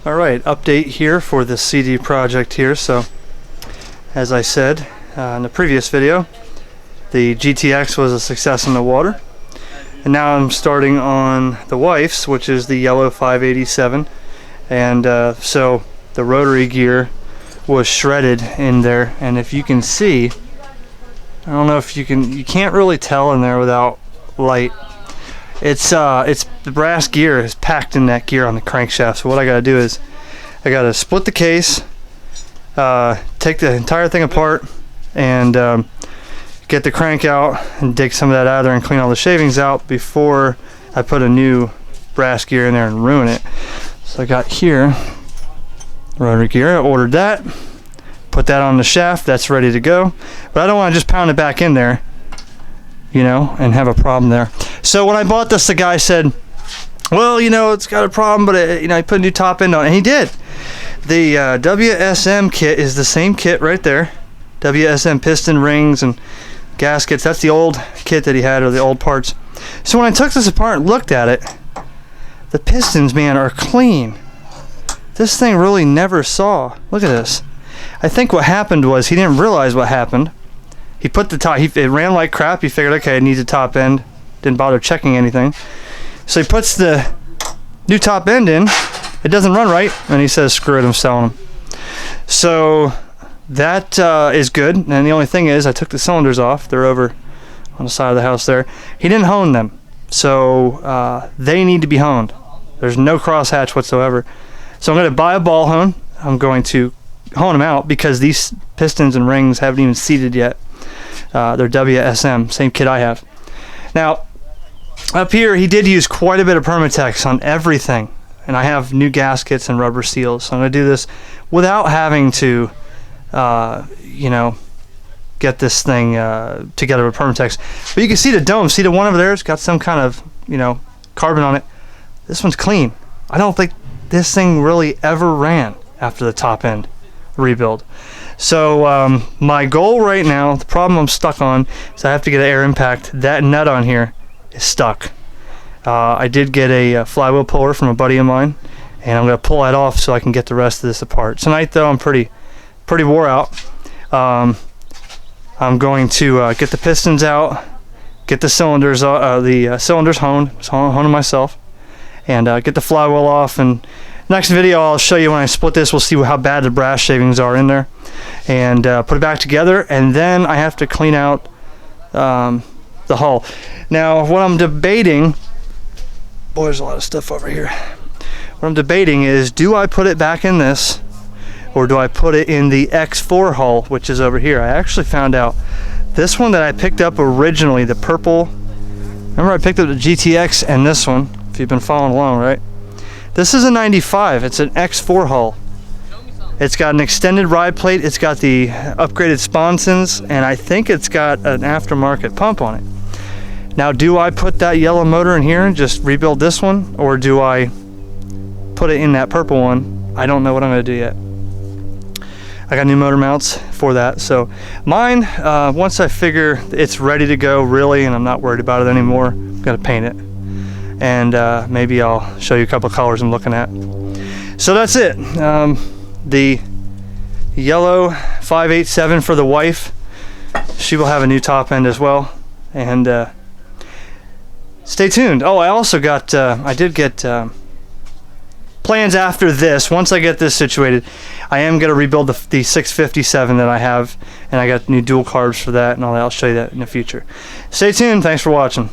Alright, update here for the CD project here. So, as I said in the previous video, the GTX was a success in the water. And now I'm starting on the wife's, which is the Yellow 587. And so the rotary gear was shredded in there. And if you can see, I don't know if you can't really tell in there without light. It's the brass gear is packed in that gear on the crankshaft. So what I gotta do is I gotta split the case, take the entire thing apart, and get the crank out and dig some of that out of there and clean all the shavings out before I put a new brass gear in there and ruin it. So I got here rotary gear. I ordered that, put that on the shaft. That's ready to go. But I don't want to just pound it back in there, you know, and have a problem there. So when I bought this, the guy said, well, you know, it's got a problem, but you know, he put a new top end on it, and he did. The WSM kit is the same kit right there. WSM piston rings and gaskets. That's the old kit that he had, or the old parts. So when I took this apart and looked at it, the pistons, man, are clean. This thing really never saw. Look at this. I think what happened was he didn't realize what happened. He put the top, it ran like crap. He figured, okay, it needs a top end. Didn't bother checking anything. So he puts the new top end in. It doesn't run right, and he says, screw it, I'm selling them. So that is good. And the only thing is, I took the cylinders off. They're over on the side of the house there. He didn't hone them, so they need to be honed. There's no crosshatch whatsoever. So I'm going to buy a ball hone. I'm going to hone them out because these pistons and rings haven't even seated yet. They're WSM, same kit I have. Now, up here, he did use quite a bit of Permatex on everything. And I have new gaskets and rubber seals. So I'm going to do this without having to, you know, get this thing together with Permatex. But you can see the dome. See the one over there? It's got some kind of, you know, carbon on it. This one's clean. I don't think this thing really ever ran after the top end rebuild. So my goal right now, the problem I'm stuck on, is I have to get an air impact. That nut on here is stuck. I did get a flywheel puller from a buddy of mine, and I'm going to pull that off so I can get the rest of this apart. Tonight, though, I'm pretty wore out. I'm going to get the pistons out, get the cylinders honed, hone them myself, and get the flywheel off. And next video, I'll show you when I split this. We'll see how bad the brass shavings are in there, and put it back together. And then I have to clean out the hull. Now, what I'm debating, boy, there's a lot of stuff over here. What I'm debating is, do I put it back in this, or do I put it in the X4 hull, which is over here? I actually found out this one that I picked up originally, the purple. Remember, I picked up the GTX and this one, if you've been following along, right? This is a 95. It's an X4 hull. It's got an extended ride plate. It's got the upgraded sponsons, and I think it's got an aftermarket pump on it. Now, do I put that yellow motor in here and just rebuild this one, or do I put it in that purple one? I don't know what I'm going to do yet. I got new motor mounts for that. So mine, once I figure it's ready to go really, and I'm not worried about it anymore, I'm going to paint it. And maybe I'll show you a couple of colors I'm looking at. So that's it. The Yellow 587 for the wife. She will have a new top end as well. And stay tuned. Oh, I also got, I did get plans after this. Once I get this situated, I am going to rebuild the 657 that I have, and I got new dual carbs for that and all that. I'll show you that in the future. Stay tuned. Thanks for watching.